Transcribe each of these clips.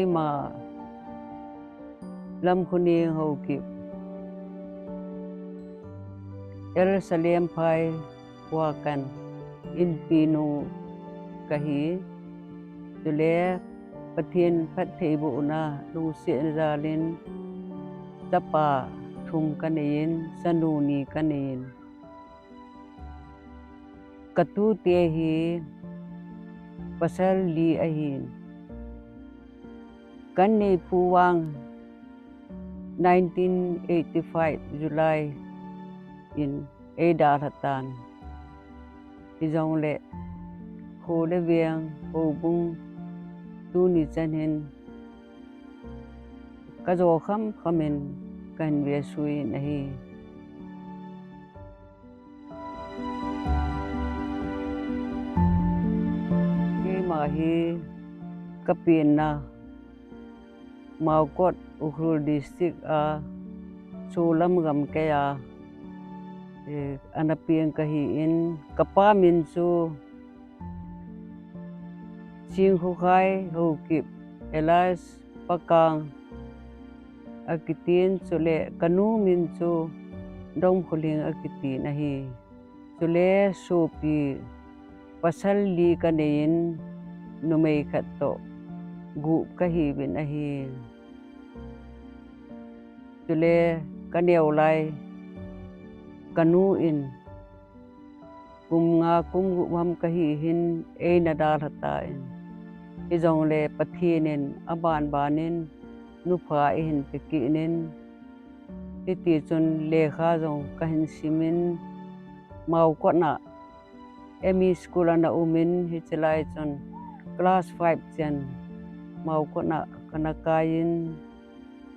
mà lâm khôn niên hậu kịp Jerusalem phai quaกัน in pinu kahi tule pathian phat thei bu na lu se zalin tapa thum kanin sanuni kanin katu te hi pasal li ahin kan nei puwang 1985 July in Ada Hatan izong le ho le viang ho bung tu ni chanin ka zo kham khamin kan ve sui nahi ke ma hi kapin na Maukot Ukhrul district a sulam gam kaya anapiang kahiin kapa min su sing hukai hukip Elias pakang akitin sule kanu min su dong khuling akiti nahi sule supi pasal li kanin numei khatto gu kahi bin ahi sule kaneu lai kanu in nga kum gu ham kahi hin e nadal hata in izong le pathinin aban banin nu pha hin pikinin titi chun le kha jong kahin simin mau ko na emi school na umin hi chalai chun class 5 chen mau ko na kana kain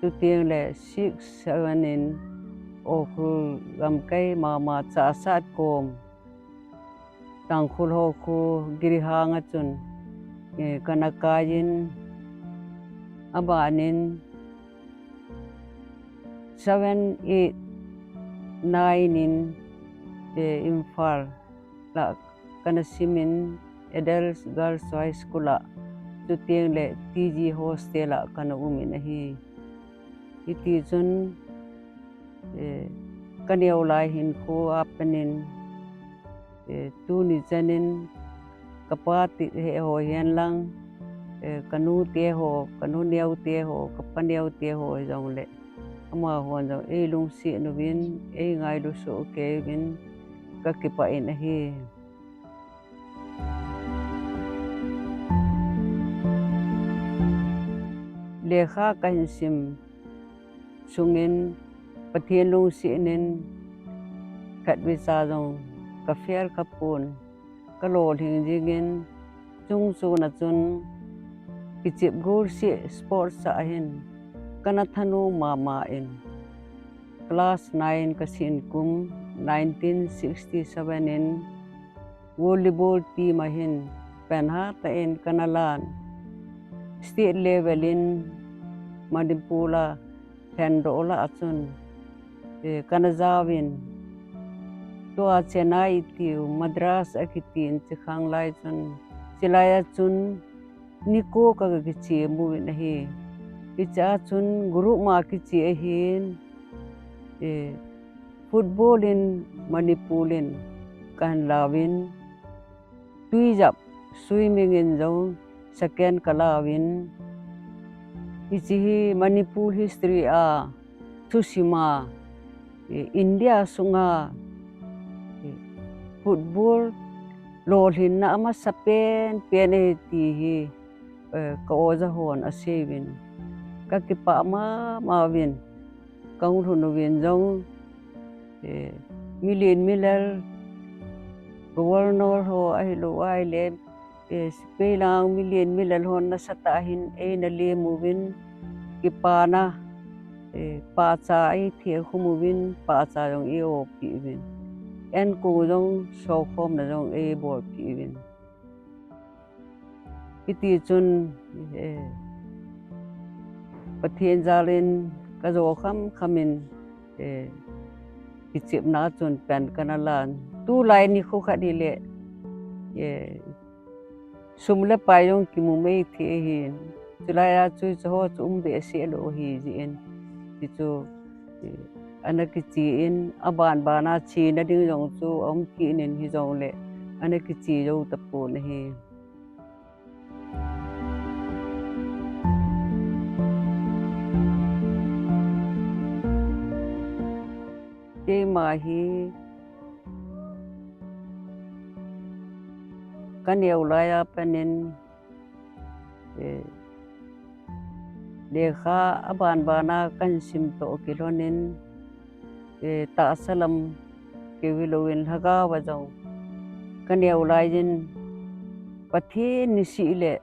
tu tieng le 6 7 in Okhrul gam kai mama cha sat kom tang khul ho khu giriha nga chun kana kain abanin 7 8 9 in Imphal la kana simin adults girls high school la tu tieng le TG hostel la kana umin hi iti chun kaneu lai hin khu apanin tu ni chanin kapati he ho hian lang kanu te ho kanu neu te ho kapaneu te ho jong le ama hon jong e lung si nu bin e ngai lu so ke bin ka ki pa in hi lekha kan sim sungin pathian lung si nin khat vi sa jong ka fer kapun ka lo thing jingin chung su na chun kichip gur si sports sa hin kana thanu mama in class 9 ka sin kum 1967 in volleyball team ahin penha ta in kanalan state level in Manipula Hendola achun kanazawin to a Chennai tiu Madras akitin chikhang lai chun chilaya chun niko ka gichi mu nahi kicha chun guru ma kichi hin football in Manipulin kan lawin tuijap swimming in zone second kalawin ichi Manipur history a Tsushima India sunga football lolhin na ama sapen pene ti hi ka oza hon asevin ka kipa ma mawin kang hunwin jong million miller governor ho ahilo aile pelang million miller hon na satahin e na le movin kipana pa cha ai the khumuwin pa cha jong e o pi win en ko jong so khom na jong e bor pi win iti chun pathian jalin ka zo kham khamin kichip na chun pen kanalan tu lai ni khu khadi le sumle payong ki mumei the hin chu lai a chu ho chu be se lo hi ji in ti chu ana ki chi in aban bana chi na ding jong chu om ki nin hi jong le ana ki chi jo ta pu na hi ke ma hi kan eu lai a panin để kha aban bana kan sim to kilonin ta salam ke wiloin haga wa jong kan eu lai jin pathi ni si le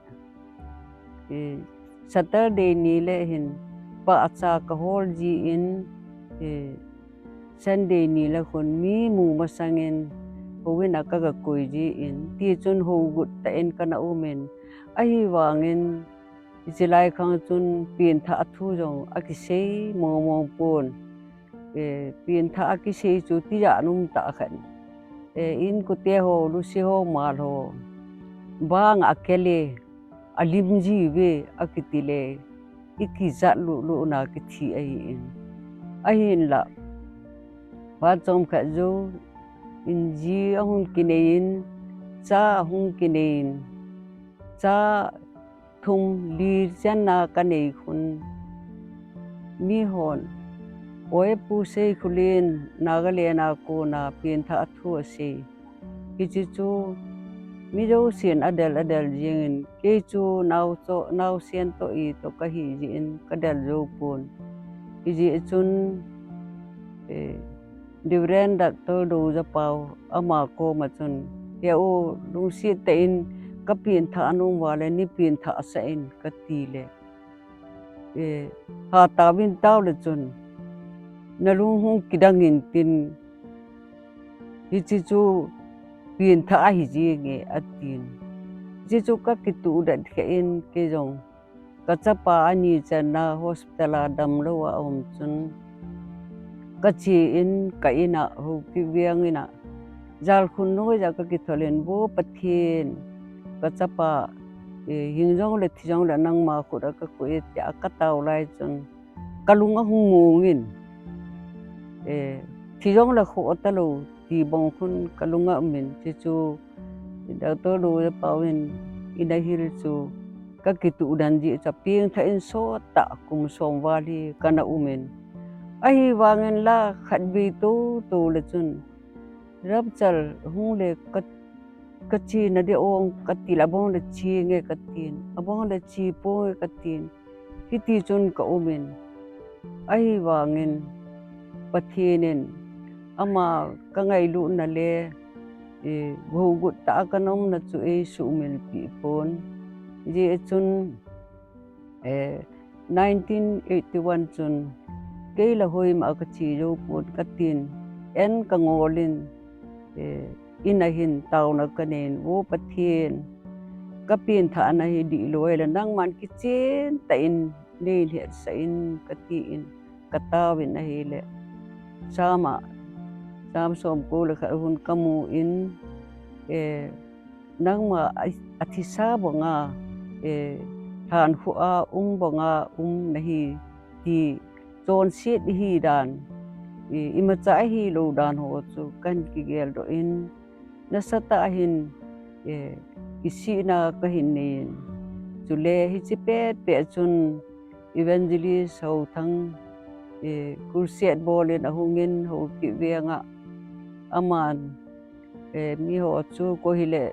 Saturday ni le hin pa cha ka hol ji in Sunday ni le khon mi mu masangin howin akaga koi ji in ti chun ho gut ta en kana umen ai wangin Isilai khang chun pin tha thu jong akisei mong pon pin tha akisei chu ti ya num ta khan in ku te ho lu si ho mal ho bang akele alim ji ve akitile ikiza lu na ki thi ai in la ba chom kha jo in ji ahun kinein cha hung kinein cha thum li janna kanei khun mi hon oe pu se khulin nagalena ko na pin tha thu se ki chu mi jo sin adel jing ke chu nau sian to I to ka hi jin kadel jo pon ki ji chun divren da to do ja pau ama ko ma chun ya o lu si te in ka pin tha anung wale ni pin tha sa in ka ti le ha ta bin taw le chun na lu hung kidangin tin hi chi chu pin tha hi ji nge atin ji chu ka ki tu da khe in ke jong ka cha pa ani chana hospital dam lo wa om chun ka chi in ka ina ho ki wiang ina jal khun no ja ka ki tholen bo pathin ka cha pa hing jong le thi jong la nang ma khu da ka ko te ka taw lai chun kalunga hung ngin thi jong la khu ta lo ti bong khun kalunga min chi chu da to lo ya pawin ina hil chu ka ki tu dan ji cha ping tha in so ta kum som wali kana umen ai wangin la khat bi tu le chun rap chal hung le ka chi na de ong ka ti la bong le chi nge ka tin abong le chi po ka tin ki ti chun ka umen ai wangin pathinin ama ka ngai lu na le go gut ta kanom na chu su mil pi pon ji chun 1981 chun ke la hoi ma ka chi jo pon ka tin en ka ngolin ina hin taw na kanen wo pathin ka pin tha na hi di loi la nang man ki chen ta in ne he sa in ka ti in ka tawin na hi le sama sam som ko le kha hun kamu in nang ma athisa bonga than khu a bonga na hi ti chon sit hi dan ima cha hi lo dan ho chu kan ki gel do in na sata hin isi na ka hin ne chu le hi chi pe chun evangelist ho thang kursiat bolin ahungin ho ki wenga aman mi ho chu ko hile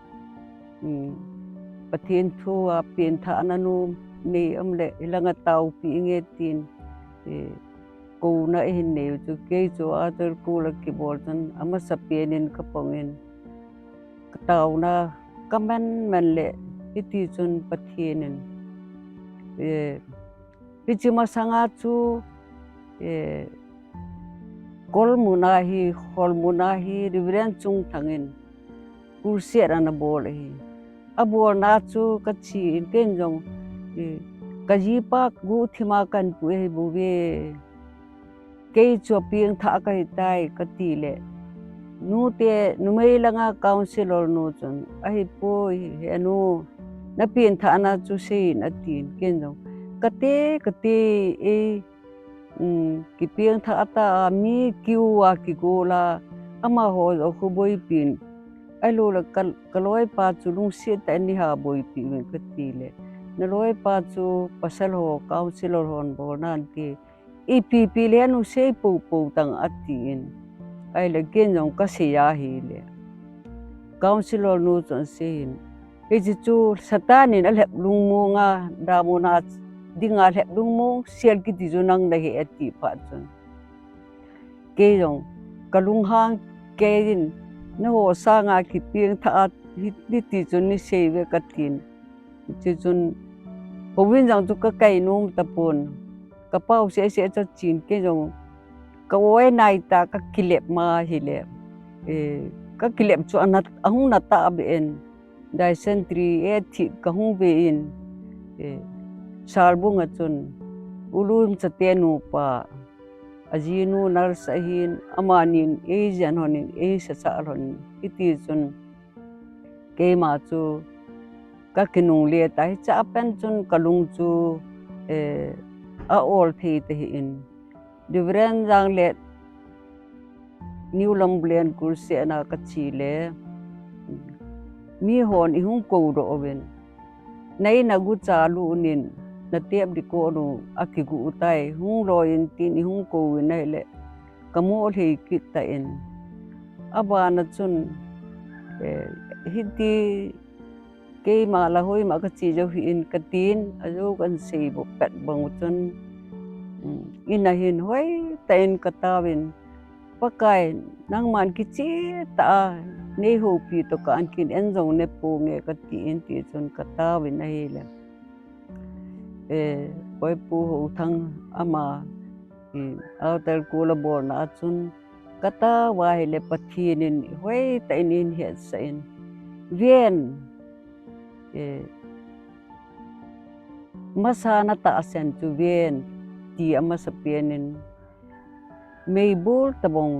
pathin thu a pin tha nanu ni amle ilanga tau pi nge tin ko na hin ne chu ke chu a tur ku la ki bol tan ama sapienin ka pongin ka tau na kaman man le iti chun pathinin pichima sanga chu kol munahi riveren chung thangin kursiat ana bol hi abol na chu ka chi ken jong ka ji pa gu thima kan pu he bu ve ke chu piang tha ka tai ka ti le nu te nu mei langa counselor nu chun ai po he nu na pin tha na chu se na tin ken jong kate e kipiang tha ata mi kiwa kikola ama ho o khuboi pin alo la kaloi pa chu lung se ta ni ha boi pi min katile na loi pa chu pasal ho councilor hon bo nan ti EPP le nu se po tang atin ai le gen jong ka se ya hi le councilor nu chon se he chu satanin al hep lung mo nga da mo na dinga hep lung mo sial ki ti nang da he ati pa chon ke jong kalung hang ke din na ho sa nga ki piang tha hi ti chun ni se ve katin chi chun hovin jang chu ka kai num tapon ka pau se cho chin ke jong ka oi nai ta ka kilep ma hi le ka kilep chu anat ahung na ta ben dai sentry e thi ka hung ve in salbung a chun ulum cha te nu pa ajinu nar sahin amanin asian honin sa sa hon iti chun ke ma chu ka kinung le ta cha pen chun kalung chu a ol thi te in different jang le new long blend kur se na ka chi le mi hon I hung ko ro oven nei na gu cha lu nin na tep di ko no akigu utai hung lo in tin I hung ko na le kamu le kit ta in aba na chun hiti ke ma la hoi ma ka chi jo hi in katin ajo kan se bo pet bang chun ina hin hoi ta in katawin pakai nang man ki chi ta ne ho pi to ka an kin en jong ne po nge ka ti in ti chun katawin na hi le koi pu ho thang ama outer kula bor na chun kata wa le pathinin hoi ta in he sa in vien masana ta asen chu vien ti ama sa pianin meibul tabong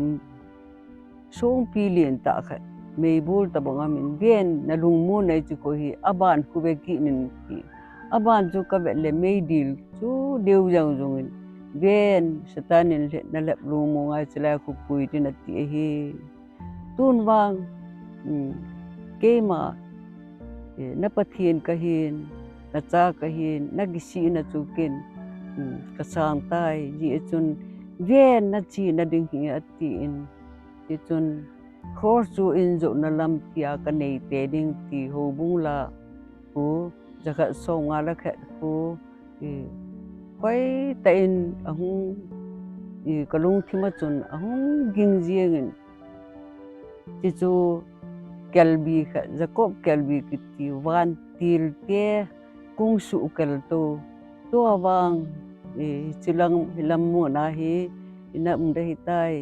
song pilin ta kha meibul tabong amin vien na lungmu nai chu ko hi aban ku be ki nin ki aban chu ka be le meidil chu deu jang jong in vien satanin le na le lungmu ngai chla ku pui tin ti hi tun wang ke ma na pathin ka hin na cha ka hin na gisi na chu kin ka sang tai ji chun vien na chi na ding hi ati in ti chun khor chu in zo na lam pia ka nei te ding ti ho bung la hu jakha so nga la kha hu koi ta in ahung kalung thima chun ahung ging jieng in ti chu kelbi kha jacob kelbi ki ti wan til te kung su kel to awang chilang hilam mo na hi ina de hitai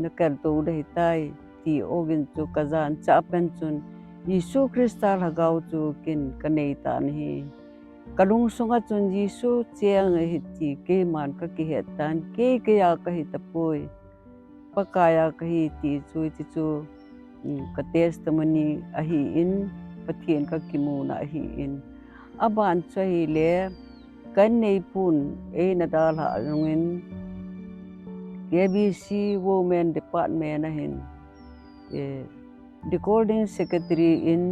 na kel to de hitai ti ogin chu kazan cha pen chun Yesu Krista hagau chu kin kanei tan hi kalung sunga chun Yesu chiang hi ti ke man ka ki hetan ke ya ka hi tapoi pakaya ka hi ti chu ka testimony ahi in pathian ka kimuna ahi in aban chai le kan nei pun na dal ha ngin KBC Women Department ahin recording secretary in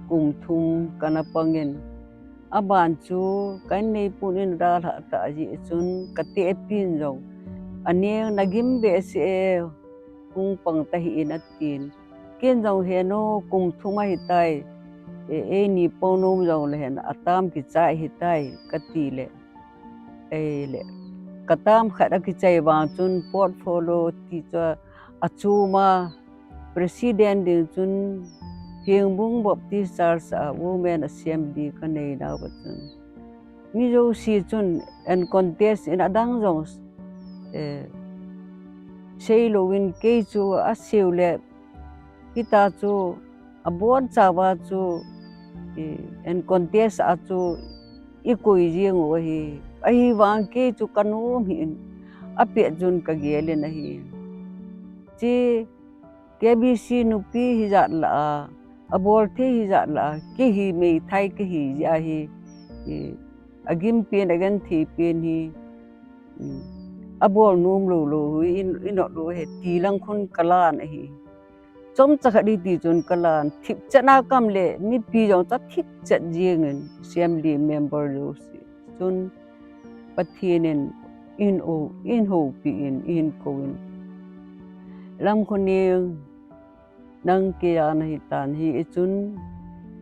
kumthum kanapangin aban chu kan nei pun in dal ha ta ji chun ka te pin jong ane nagim be se kung pang tahi in atin ken jong he no kumthuma hitai ni ponom jong le hen atam ki chai hitai katile le katam khada ki chai wang chun portfolio ti cha achuma president ding chun hingbung bapti church women assembly kanei na batun mi jo si chun and contest in adang jong sei lo win ke chu a seule kita chu abon chawa chu and contest a chu ikoi jeng o hi ai wang ke chu kanum hin ape jun ka gele na hi chi KBC nupi hi jat la abol the hi jat la ke hi me thai ke hi ja hi agim pin agan thi pin hi abol num lo inot lo he ti lang khun kalan hi chom chakhadi ti chun kalan thip chana kam le mi pi jong cha thip chat jingen assembly member lo si chun pathinen in ho pi in koin lam khuni nang ke an hi tan hi chun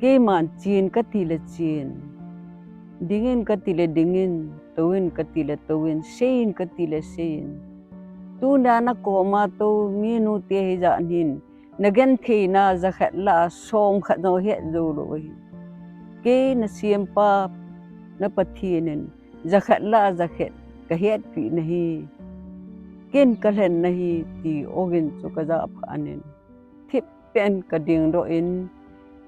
ke man chin ka ti le chin dingin ka ti le dingin towin ka ti le towin sein ka ti le sein tu na na ko ma to mi nu te hi ja nin nagan the na za khat la som khat no he zo lo hi ke na siem pa na pathinen za khat la za khat ka het pi nahi ken ka len nahi ti ogin chu ka za phanin thip pen ka ding do in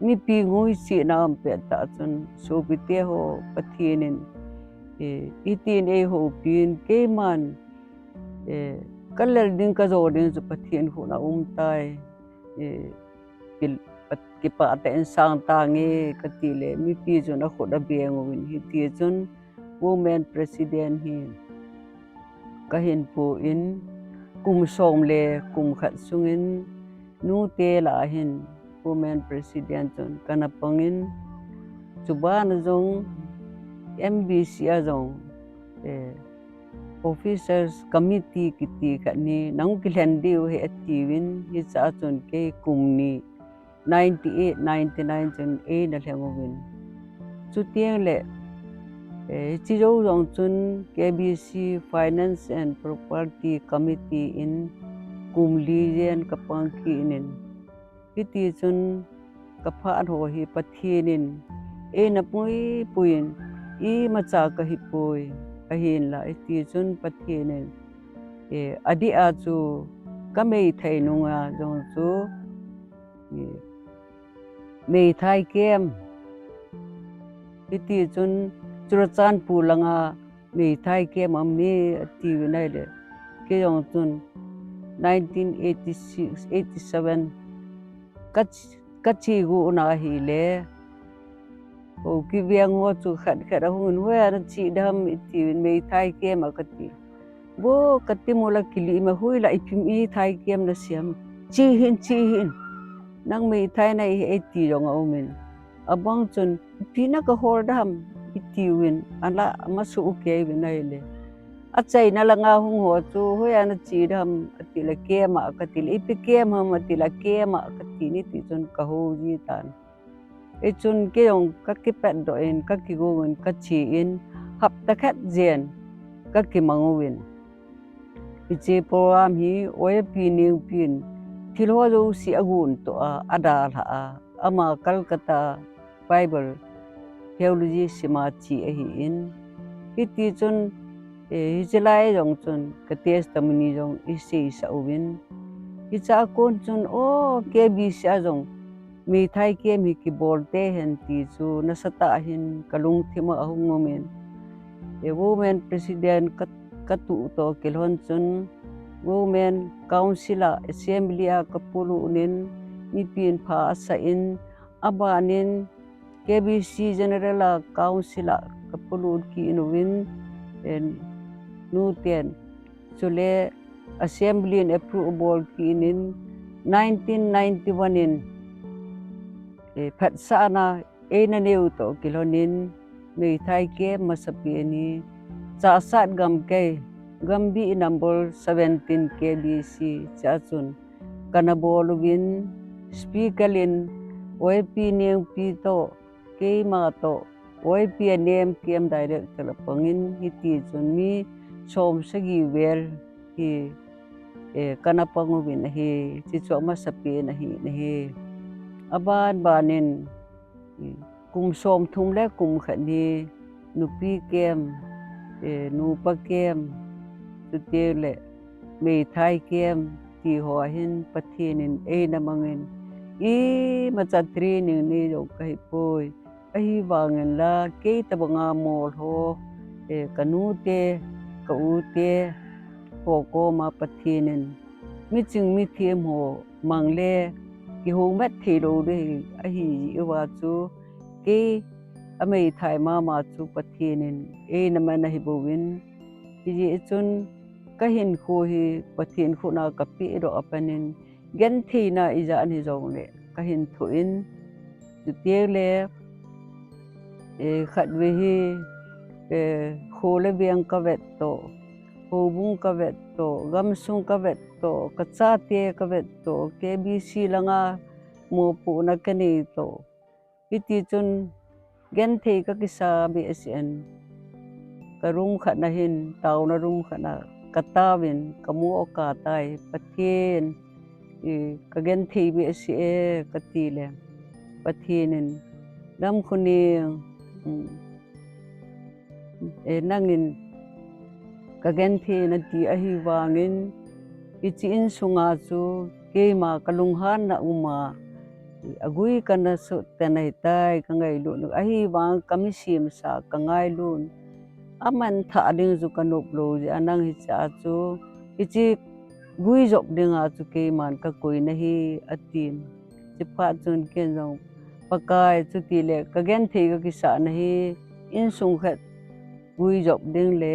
mi pi ngui si nam pe ta chun so pi te ho pathinin itin e ho pin ke man kalal ding ka zo ding chu pathin hu na tai pil pat ki pa ta en sang ta nge ka ti le mi pi chu na kho da be ngin hi ti chun women president hi ka hin pu in kum som le kum khat sungin nu te la hin women president chun kana pangin chuban zong MBC azong officers committee kiti khani nang kilandi he atiwin hi cha chun ke kumni 98 99 chun e na lengowin chu tiang le chi jo jong chun KBC finance and property committee in kumli jen kapang ki inin kiti chun kapha ho hi pathinin e na puin i macha ka hi pui ahin la ti chun pathinen adi a chu kamei thai nunga jong chu mei thai kem ti chun churachan pulanga mei thai kem me ti nai le ke jong chun 1986 87 kachi gu na hi le o ki viang ngo chu khat khat hun we na chi dam ti mei thai kem a kati bo kati mola kili ma hui la ipim i thai kem na siam chi hin nang mei thai nai e ti rong a umin abang chun pina ka hor dam ti win ala ma su ke win nai le a chai na la nga hung ho chu hui ana chi dam ti la kem a kati le ipi kem ma ti la kem a kati ni ti chun ka ho ji tan e chun ke yong ka ki pet do in ka ki go in ka chi in hap ta khat jen ka ki mangwin ichi program hi oe pi new pin thilho jo si agun to ada la ama Calcutta Bible theology sima chi hi in iti chun hijlai jong chun ka testimony jong isi sa win icha kon chun o ke bi sa jong mi thai ke mi ki bolte hen ti chu na sata hin kalung thima ahung momen women president ka tu to kelhon chun women council assembly kapulu nin mi pin pha sa in abanin KBC general council kapulu ki inwin en nuten chule assembly and approval ki inin 1991 in phat sana e na neu to kilonin mei thai ke masapi ni cha sat gam ke gambi number 17 KBC cha chun kanaboluwin speakerlin OP new pi to ke ma to OP name kem director pangin hiti chun mi som sagi wel hi kanapangwin hi chi cho masapi na hi aban banin kum som thum le kum khani nupi kem nupa kem te le mei thai kem ti ho hin pathinin e na mangin i machatri ning ni jo kai poi ai wangin la ke tabanga mol ho kanu te ka u te ho ko ma pathinin mi ching mi them ho mangle ki hong met thi lo de a hi wa chu ke amei thai ma chu pathinin e na man hi bowin hi chun kahin khu hi pathin khu na kapi ro apanin gen thina ija ni zong le kahin thuin chu tie le khat we hi khu le biang ka vet to ho bung ka vet to gam sung ka vet to ka cha te ka vet to KBC langa mo pu na kani to iti chun gen thei ka kisa BSN ka room khat na hin tau na room khat na katawin kamu o ka tai pathin ka gen thei BSE ka ti le pathinin lam khuni nangin ka gen thei na ti a hi wangin ichi in sunga chu ke ma kalung han na uma agui kana su tenai tai ka ngai lu a hi wang kamisim sa ka ngai lun aman tha ding zu kanop lo ji anang hi cha chu ichi gui jok ding a chu ke man ka koi na hi atin chi pha chun ken jong pakai chu ti le ka gen thei ka kisa na hi in sung khat gui jok ding le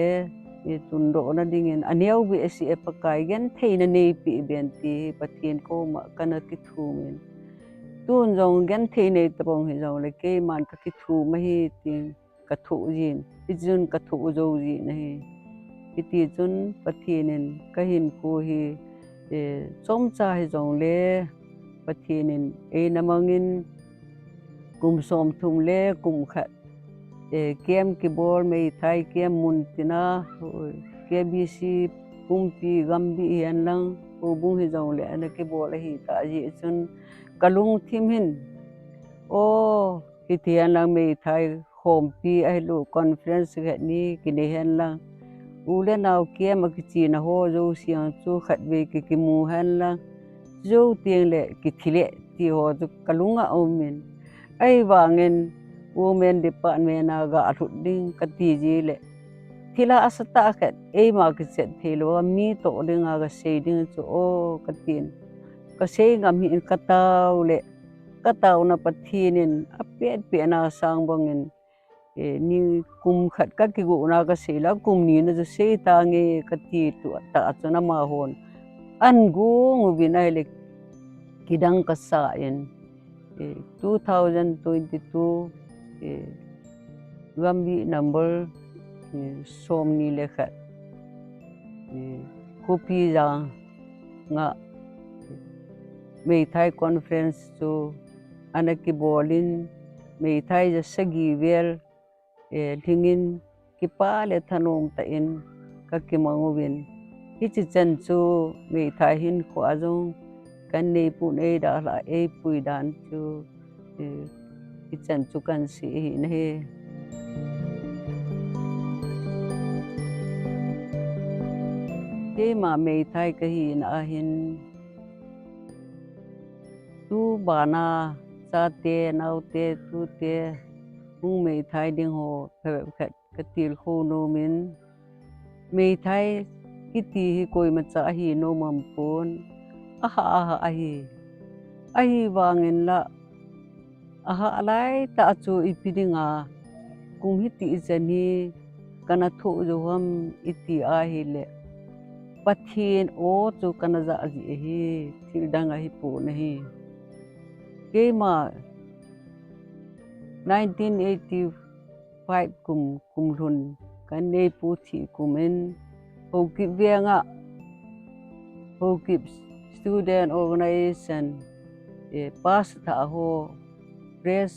e tun do na ding in aneu bi si e pakai gen thei na nei pi ben ti pathin ko ma kana ki thu min tun jong gen thei nei tapong hi jong le ke man ka ki thu ma hi ti ka thu jin ti jun ka thu zo ji na hi ti chun pathinin ka hin khu hi chom cha hi jong le pathinin e namangin kum som thum le kum khat kem ki bol mei thai kem mun tina KBC pumpi gambi hian lang pu bung hi jong le ana ki bol hi ta ji chun kalung thim hin o ki thian lang mei thai khom pi ai lu conference he ni ki ne hian lang u le naw kem ki chi na ho zo siang chu khat ve ki mu han lang zo tieng le ki thile ti ho chu kalunga omin ai wangin women department na ga thu ding ka ti ji le thila asata khat ei ma ki set thilo mi to ding ga sei ding chu o ka tin ka sei ngam hi ka taw le ka taw na pathinin a pe na sang bangin ni kum khat ka ki gu na ka sei la kum ni na ju sei ta nge ka ti tu ta chuna ma hon an gu ngu binai le kidang ka sa in 2022 gambi number som ni le khat kopi ja nga mei thai conference chu anaki bolin mei thai ja sagi vel thingin ki pa le thanom ta in ka ki mangwin hi chi chan chu mei thai hin khwa jong kan nei pu nei da la e pui dan chu ki chan chu kan si ne he ke ma mei thai ka hi na hin tu bana sa te nau te tu te hung mei thai ding ho khat ka til kho no min mei thai ki ti hi koi ma cha hi no mam pon aha a hi wangin la aha lai ta chu ipidinga kum hi ti jani kana thu jo ham iti a hi le pathin o chu kana za ji hi thil danga hi pu na hi ke ma 1985 kum run kan nei pu thi kumen ho ki venga ho ki student organization pass tha ho press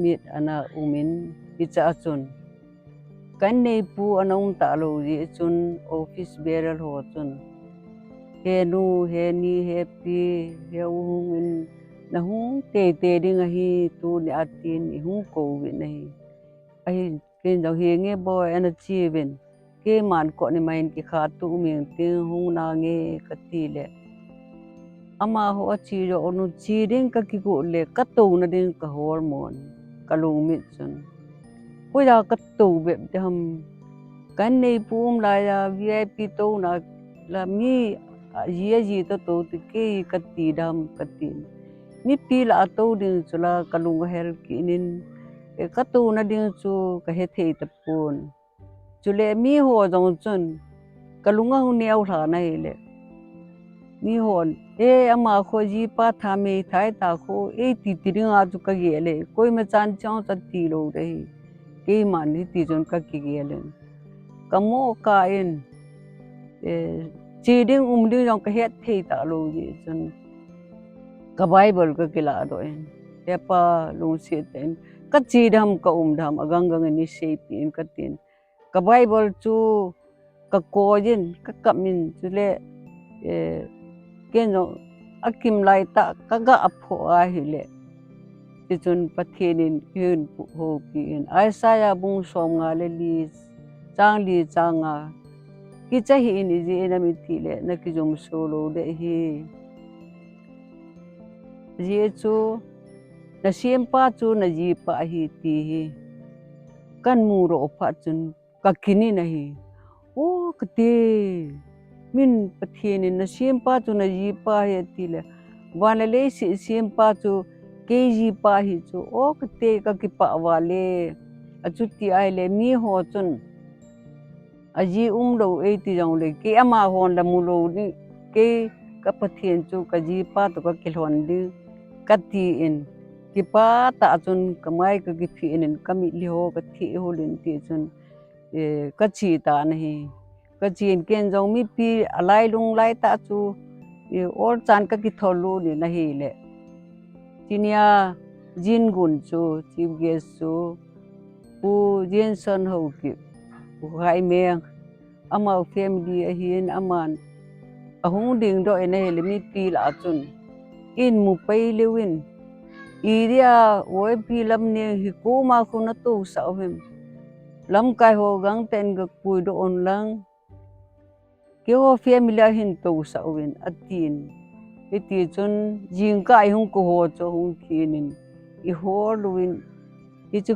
meet ana umin icha chun kan nei pu anong ta lo ji chun office beral ho chun he nu he ni he pi he hung in na hung te ding a hi tu ni atin i hung ko wi nei ai ken jong he nge boy ana chi win ke man ko ni main ki kha tu ming te hung na nge ka ti le ama ho chi ro nu chi ding ka ki go le ka tu na ding ka hormone ka lu mi chun ko ya ka tu be ham kan nei pum la ya VIP to na la mi ji to ti ke ka ti dam ka ti mi pi la to ding chula ka lu hel ki nin ka tu na ding chu ka he thei ta pun chu le mi ho jong chun ka lunga hu neu tha na hi le mi hon ama kho ji pa tha me thai ta kho ti ti ring a chu ka ge le koi ma chan chong cha ti lo de ke man ni ti jon ka ki ge le ka mo ka in chi ding ding jong ka het thei ta lo ji chun ka bible ka kila do en ya pa lung se ten ka chi dham ka dham agang gang ni se tin ka tin ka bible chu ka ko jin ka kamin chu le ken no akim lai ta ka ga apho a hi le ti chun pathianin yun ho ki in Isaiah bung som nga le li chang nga ki cha hi ni ji na mi ti le na ki jom solo de hi ji chu na siem pa chu na ji pa hi ti hi kan mu ro pha chun ka kini na hi o ka te min pathianin na siem pa chu na ji pa hi ti le wan le si siem pa chu ke ji pa hi chu o ka te ka ki pa wa le a chu ti ai le mi ho chun a ji lo ti jong le ke ama hon la mu lo ni ke ka pathian chu ka ji pa to ka ki lon di ka ti in ki pa ta chun ka mai ka ki phi in ka mi li ho ka thi ho lin ti chun ka chi ta nahi ka chin ken jong mi pi alai lung lai ta chu or chan ka ki tholu ni nahi le chinia jin gun chu chief guest chu pu jin son ho ki hai meng ama family a hin aman ahung ding do ene le mi pi la chun in mu pai lewin iria oi pi lam ne hi ko ma khu na tu sa him lam kai ho gang ten ga pui do on lang ke ho family a hin tu sa win atin iti chun jing kai hung ko ho cho hung khinin I ho luin I chu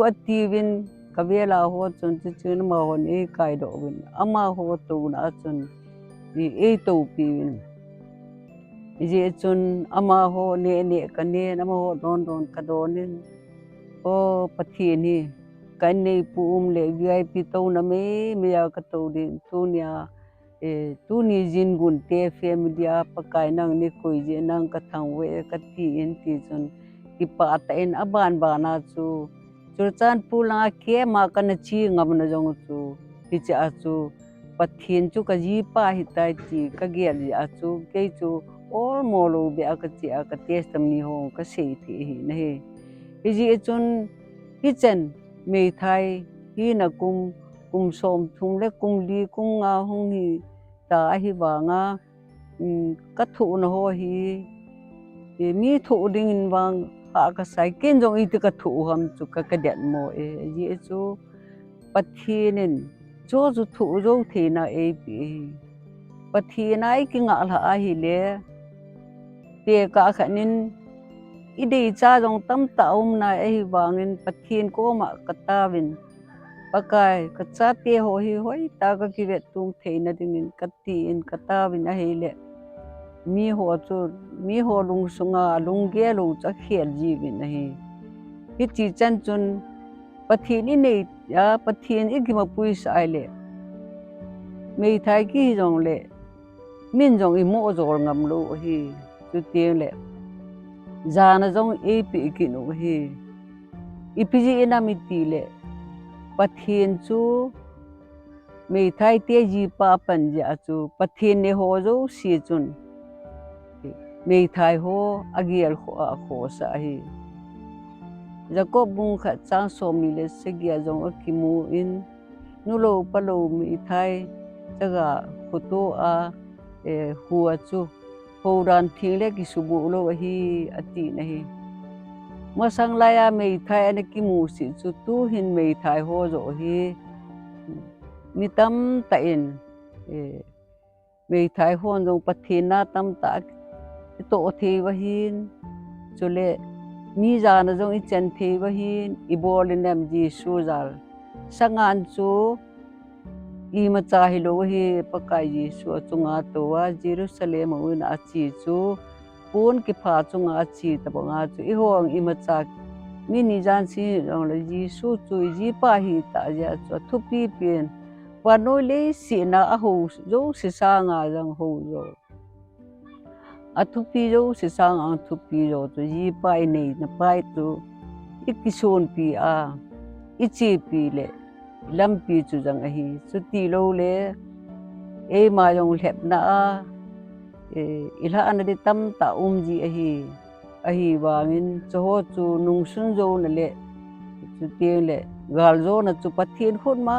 ati win ka vela ho chun chu chun ma hon e kai do win ama ho tu na chun e to pi win je chun ama ho ne ka ne na ho don ka donin o pathi ni kan nei pum le VIP to na me ya ka to din tu nya tu ni jin gun te family a pakai nang ni koi je nang ka thang we ka ti in ti chun ki pa ta in aban ba na chu chan pula ke ma kan chi ngam na jong chu ki cha chu pathin chu ka ji pa hi tai chi ka ge ya chu ke chu or mo lo be ka chi ka test ni ho ka sei thi hi na he ji chun hi chen me thai hi na kum som thung le kum li kum nga hung hi ta hi wa nga ka thu na ho hi mi thu ding wang ha ka sai ken jong I ka thu ham chu ka den mo ji chu pathinin cho chu thu jo the na pi pathinai ki nga la a hi le te ka khanin I dei cha jong tam ta na wangin pathin ko ma ka ta win pakai ka cha te ho hi hoi ta ka ki ve tung the na ding ka ti in ka ta win a hi le mi ho lung sunga lung ge lu cha khel ji win a hi ki chi chan chun pathin I nei ya pathin I ki ma pui sai le me thai ki jong le min jong I mo jor ngam lo hi chu te le jana jong e pi ki no hi ipiji ina mi ti le pathin chu me thai te ji pa pan ja chu pathin ne ho jo si chun me thai ho agial kho sa hi jacob bung kha chang so mi le se gya jong ki mu in nu lo pa lo mi thai chaga photo a huwa chu ho ran thing le ki subu lo hi ati na hi masang laya me thai an ki mu si chu tu hin me thai ho zo hi mi tam ta in me thai hon jong pathina tam ta to the wa hin chule mi jana jong I chen the wa hin I bol nem ji su zal sangan chu I ma cha hi lo hi pakai ji su chunga to wa Jerusalem un a chi chu pun ki pha chunga chi ta nga chu I hong I ma cha mini jan si rong le ji su chui ji pa hi ta ja cho thu pi pin wa noi le si na a ho zo si sa nga jang ho zo a thu pi zo si sa nga thu pi zo to ji pa nei na pai tu ikison pi a ichi pi le lam pi chu jang a hi chu ti lo le e ma yong lep na a ila ana di tam ta ji a hi wangin cho ho chu nung sun zo na le chu ti le gal zo na chu pathin khun ma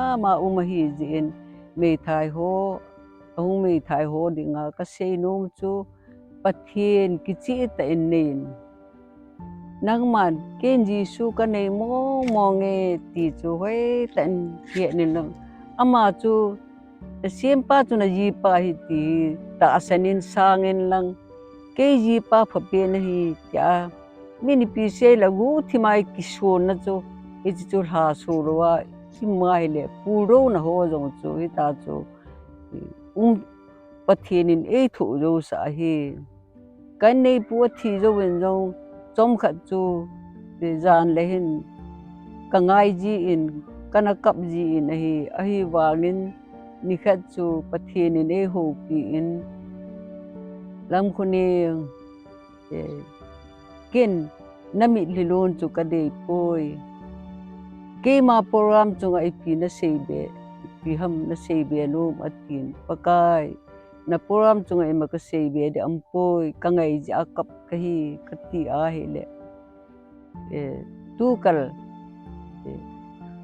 hi jin me thai ho ahung me thai ho dinga ka sei num chu pathin ki chi ta in nin nang man ken ji su ka nei mo nge ti chu hoi tan ye ni no ama chu sim pa chu na ji pa hi ti ta sanin sangin lang ke ji pa pha pe na hi kya mini pi se la gu thi mai ki so na chu i chu ha so ro wa ki mai le pu ro na ho jong chu hi ta chu pathin in e thu zo sa hi kan nei pu thi zo wen jong chom khat chu de jan le hin ka ngai ji in kana kap ji in a hi wangin ni khat chu pathin in e ho pi in lam khuni ken nami lilon chu ka de poi ke ma program chu ngai pi na sei be pi ham na sei be no atin pakai na program chu ngai ma ka sei be de am poi ka ngai ja kap ka hi ka ti a he le tu kal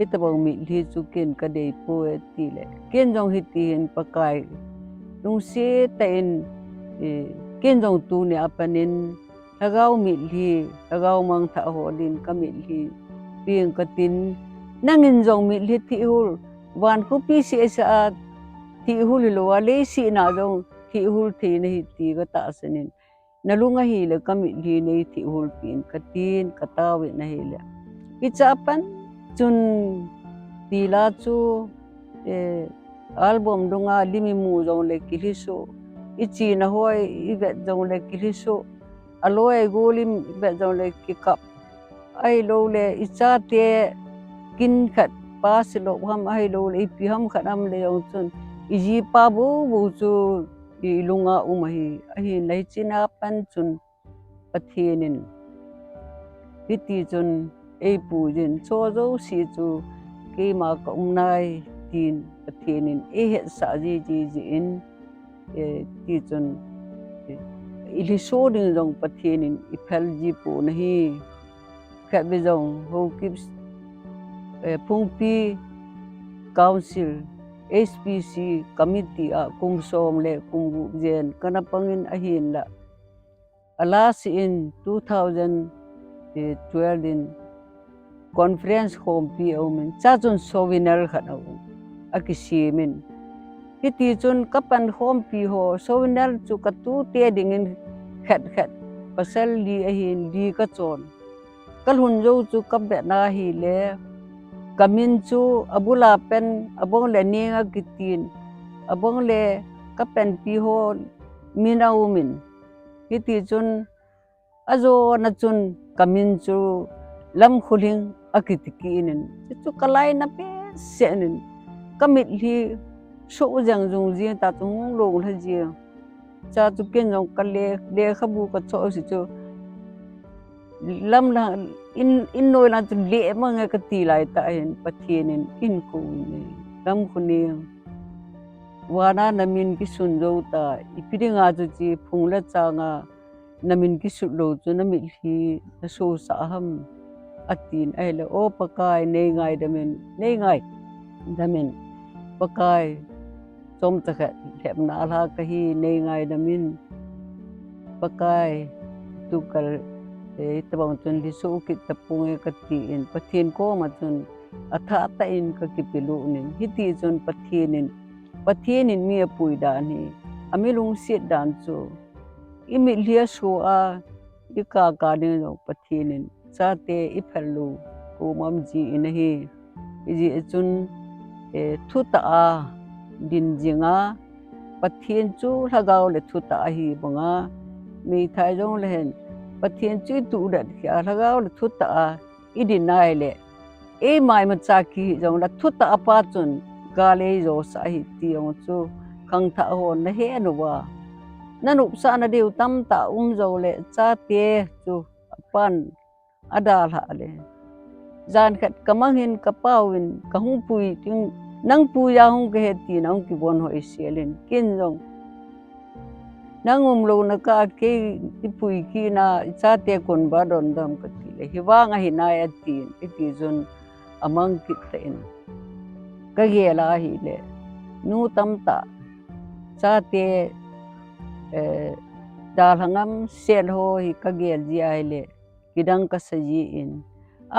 ita bang mi li chu ken ka de poi ti le ken jong hi ti in pakai nung se ta in ken jong tu ne apanin hagau mi li hagau mang tha ho din ka mi li pieng ka tin nangin jong mi li thi hul wan ku pi se sa thi hul lo wa le si na jong thi hul thi ne hi ti ka ta sanin nalunga hi le ka mi li ne thi hul pin ka tin ka ta we na hi le icha pan chun ti la chu album dunga limi mu jong le ki so ichi na hoi i vet jong le ki so aloi golim vet jong le ki kap ai lo le icha te kin khat pa se lo ham ai lo le pi ham khat am le jong chun i ji pa bu chu i lunga hi ai nei china pan chun pathinin ti chun ei pu jin cho zo si chu ke ma ka nai tin pathinin e he sa ji in ti chun ili so ding jong pathinin i phel ji pu na hi kha be jong ho kip phung pi council SPC committee a kum som le kum bu jen kana pangin a hin la alas in 2012 in conference home pi omen cha chun sovinal khana akisimin hiti chun kapan home pi ho sovinal chu ka tu te ding in khat pasal li a hin li ka chon kalhun jo chu kap be na hi le kamin chu abula pen abong le ninga kitin abong le kapen pi ho minaumin hiti chun azo na chun kamin chu lam khuling akitikinin chu kalai na pe senin kamit hi so jang jung ji ta tung lo la ji cha chu ken jong kale le khabu ka cho si chu lam la in noi la chu le ma nga ka ti lai ta hin pathinin in ko ni lam khuni wana namin ki sun jo ta ipidinga chu chi phungla changa namin ki su lo chu nami hi so sa ham atin ai le o pakai nei ngai damin pakai som ta kha thep na la ka hi nei ngai damin pakai tu kal tabang chun li so ki tapunge ka ti in pathin ko ma chun atha ta in ka ki pilu nin hiti chun pathinin mi apui da ni amilung sit dan chu imi lia so a ika ka ni no pathinin cha te iphalu ko mam ji in hi ji chun thu ta a din jinga pathin chu lagau le thu ta hi banga mi thai jong le hen pathin chu tu dat kya lagau le thu ta idin nai le e mai ma cha ki jong la thuta apa chun gale zo sa hi ti ong chu khang tha hon na he nu wa nanup sa na deu tam ta zo le cha te chu pan adal ha le zan khat kamangin kapawin kahung pui ting nang pu ya hung ke ti nang ki bon ho isialin kin jong nangum lo na ka ke ipui ki na cha te kon ba don dam ka ti le hiwanga hinaya tin iti zon amang kitain ka ge la hi le nu tam ta cha te dal hangam sel ho hi ka ge ji ai le kidang ka sa ji in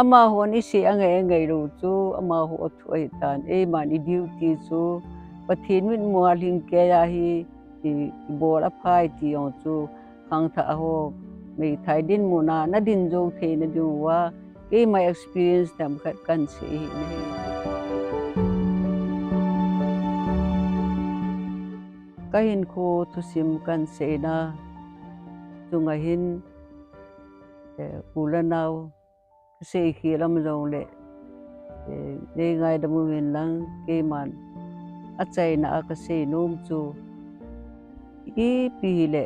ama hon isi angai ngai ro chu ama ho thu ai tan e man i duty chu pathin min mual hing ke ya hi ti bor a phai ti ong chu khang tha ho mei thai din mu na din zo the na du wa ke my experience tam khat kan se ne kahin ko thusim kan se na chunga hin ulanau se khi lam zong le de ngai da mu hin lang ke man a chai na ka se nom chu i pi le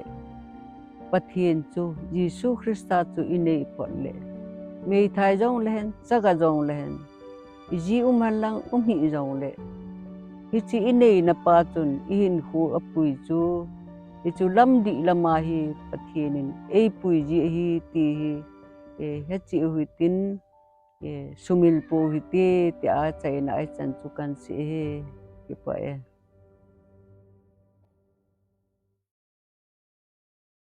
pathian chu Giêsu Christa chu inei pon le mei thai jong len chaga jong len ji han lang hi jong le hi chi inei na pa chun in hu apui chu i chu lam di lama hi pathianin ei pui ji hi ti hi he chi hui tin sumil po hi te a chai na ai chan chu kan se he ki pa